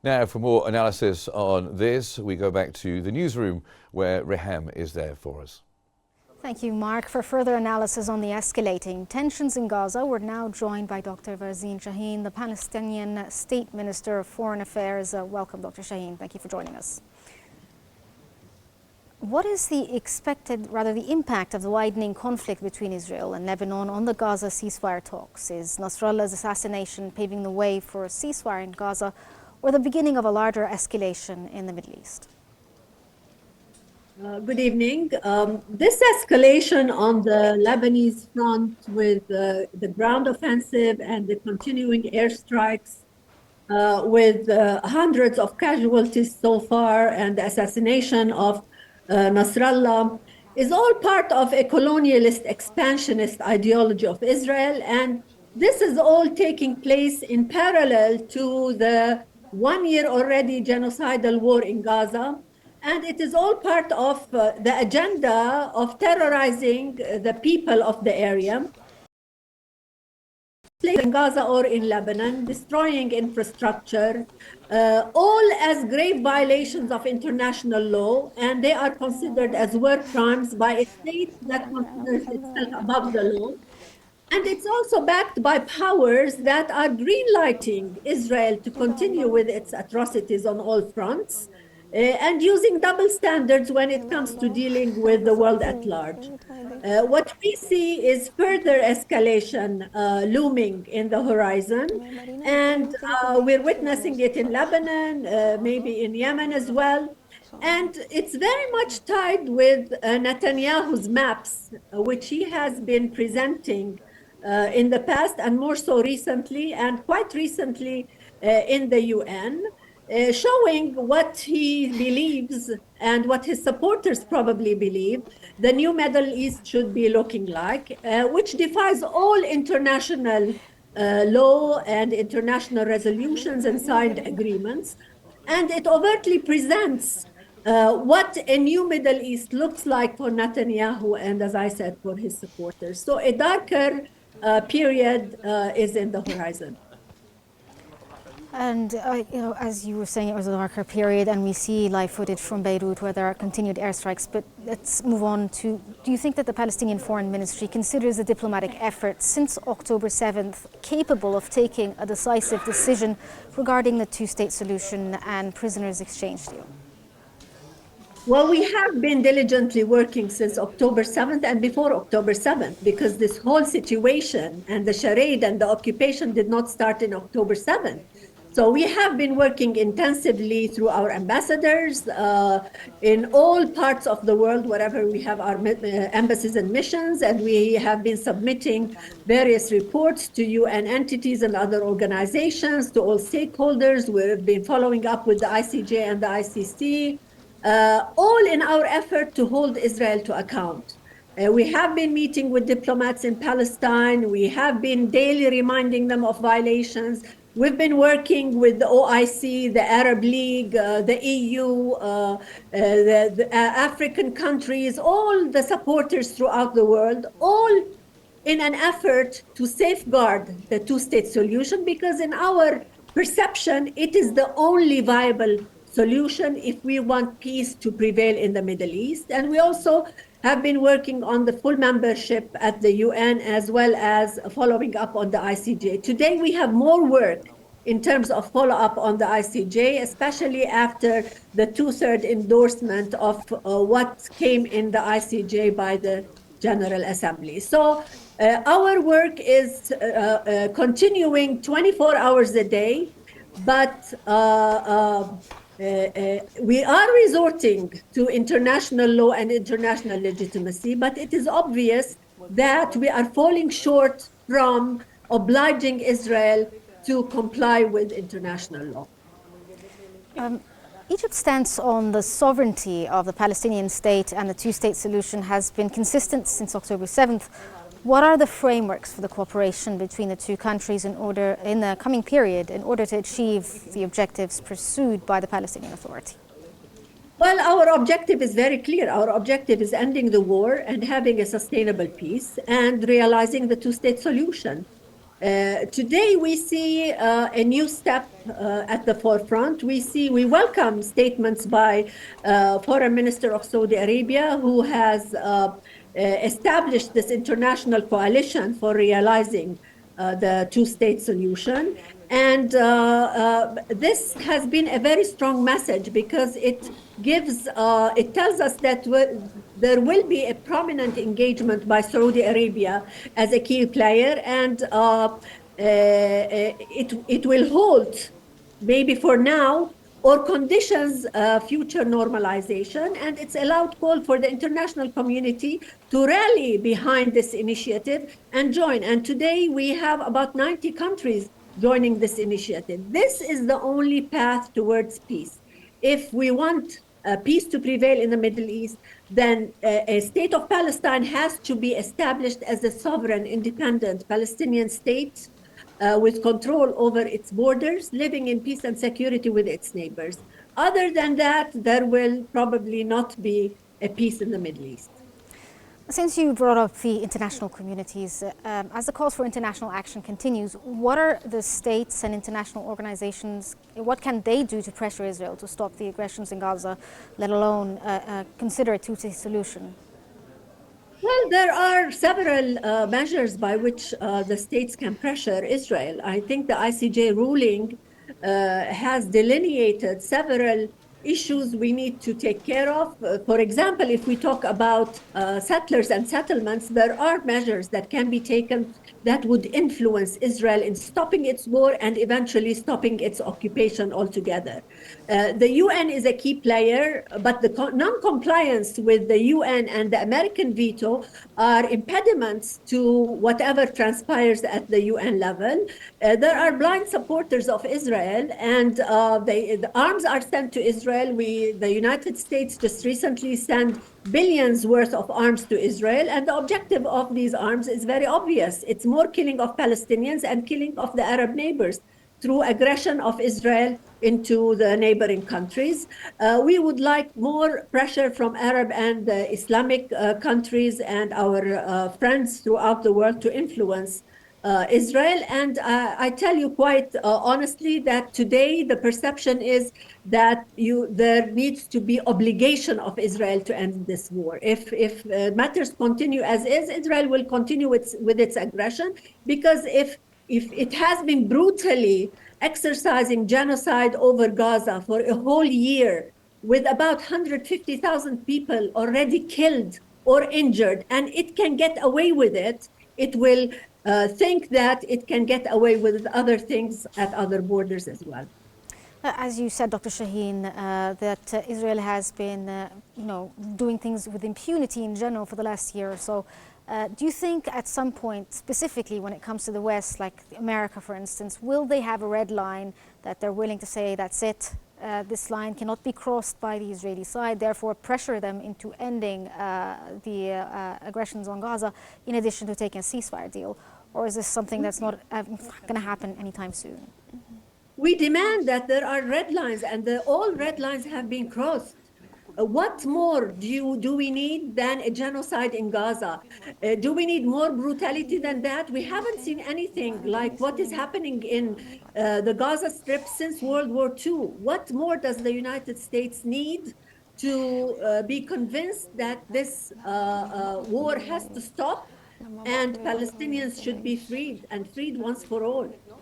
Now, for more analysis on this, we go back to the newsroom where Reham is there for us. Thank you, Mark. For further analysis on the escalating tensions in Gaza, we're now joined by Dr. Varsen Shahin, the Palestinian State Minister of Foreign Affairs. Welcome, Dr. Shahin. Thank you for joining us. What is the impact of the widening conflict between Israel and Lebanon on the Gaza ceasefire talks? Is Nasrallah's assassination paving the way for a ceasefire in Gaza or the beginning of a larger escalation in the Middle East? Good evening. This escalation on the Lebanese front with the ground offensive and the continuing airstrikes with hundreds of casualties so far and the assassination of Nasrallah is all part of a colonialist expansionist ideology of Israel, and this is all taking place in parallel to the one-year already genocidal war in Gaza, and it is all part of the agenda of terrorizing the people of the area in Gaza or in Lebanon, destroying infrastructure, all as grave violations of international law, and they are considered as war crimes by a state that considers itself above the law. And it's also backed by powers that are greenlighting Israel to continue with its atrocities on all fronts, and using double standards when it comes to dealing with the world at large. What we see is further escalation looming in the horizon, and we're witnessing it in Lebanon, maybe in Yemen as well. And it's very much tied with Netanyahu's maps, which he has been presenting in the past and more so recently, and quite recently in the UN. Showing what he believes and what his supporters probably believe the new Middle East should be looking like, which defies all international law and international resolutions and signed agreements. And it overtly presents what a new Middle East looks like for Netanyahu and, as I said, for his supporters. So a darker period is in the horizon. And, as you were saying, it was a darker period, and we see live footage from Beirut where there are continued airstrikes. But let's move on to, do you think that the Palestinian Foreign Ministry considers the diplomatic effort since October 7th capable of taking a decisive decision regarding the two-state solution and prisoners exchange deal? Well, we have been diligently working since October 7th and before October 7th, because this whole situation and the charade and the occupation did not start in October 7th. So we have been working intensively through our ambassadors in all parts of the world, wherever we have our embassies and missions, and we have been submitting various reports to UN entities and other organizations, to all stakeholders. We've been following up with the ICJ and the ICC, all in our effort to hold Israel to account. We have been meeting with diplomats in Palestine. We have been daily reminding them of violations. We've been working with the OIC, the Arab League, the EU, the African countries, all the supporters throughout the world, all in an effort to safeguard the two-state solution, because in our perception, it is the only viable solution if we want peace to prevail in the Middle East. And we also have been working on the full membership at the UN, as well as following up on the ICJ. Today, we have more work in terms of follow-up on the ICJ, especially after the two-thirds endorsement of what came in the ICJ by the General Assembly. So our work is continuing 24 hours a day, but we are resorting to international law and international legitimacy, but it is obvious that we are falling short from obliging Israel to comply with international law. Egypt's stance on the sovereignty of the Palestinian state and the two-state solution has been consistent since October 7th. What are the frameworks for the cooperation between the two countries in the coming period in order to achieve the objectives pursued by the Palestinian Authority? Well, our objective is very clear. Our objective is ending the war and having a sustainable peace and realizing the two-state solution. Today, we see a new step at the forefront. We welcome statements by Foreign Minister of Saudi Arabia, who has established this international coalition for realizing the two-state solution. And this has been a very strong message because it tells us that there will be a prominent engagement by Saudi Arabia as a key player, and it will hold, maybe for now, or conditions future normalization. And it's a loud call for the international community to rally behind this initiative and join. And today we have about 90 countries joining this initiative. This is the only path towards peace. If we want peace to prevail in the Middle East, then a state of Palestine has to be established as a sovereign, independent Palestinian state with control over its borders, living in peace and security with its neighbors. Other than that, there will probably not be a peace in the Middle East. Since you brought up the international communities, as the calls for international action continues, what are the states and international organizations, what can they do to pressure Israel to stop the aggressions in Gaza, let alone consider a two-state solution? Well, there are several measures by which the states can pressure Israel. I think the ICJ ruling has delineated several issues we need to take care of. For example, if we talk about settlers and settlements, there are measures that can be taken that would influence Israel in stopping its war and eventually stopping its occupation altogether. The UN is a key player, but the non-compliance with the UN and the American veto are impediments to whatever transpires at the UN level. There are blind supporters of Israel, and the arms are sent to Israel. The United States just recently sent billions worth of arms to Israel, and the objective of these arms is very obvious. It's more killing of Palestinians and killing of the Arab neighbors through aggression of Israel into the neighboring countries. We would like more pressure from Arab and Islamic countries and our friends throughout the world to influence Israel. And I tell you quite honestly that today the perception is that there needs to be obligation of Israel to end this war. If matters continue as is, Israel will continue with its aggression, because if it has been brutally exercising genocide over Gaza for a whole year, with about 150,000 people already killed or injured, and it can get away with it, it will think that it can get away with other things at other borders as well. As you said, Dr. Shahin, that Israel has been, doing things with impunity in general for the last year or so. Do you think at some point, specifically when it comes to the West, like America, for instance, will they have a red line that they're willing to say, that's it, this line cannot be crossed by the Israeli side, therefore pressure them into ending the aggressions on Gaza, in addition to taking a ceasefire deal? Or is this something that's not going to happen anytime soon? We demand that there are red lines, and all red lines have been crossed. What more do we need than a genocide in Gaza? Do we need more brutality than that? We haven't seen anything like what is happening in the Gaza Strip since World War II. What more does the United States need to be convinced that this war has to stop and Palestinians should be freed, and freed once for all?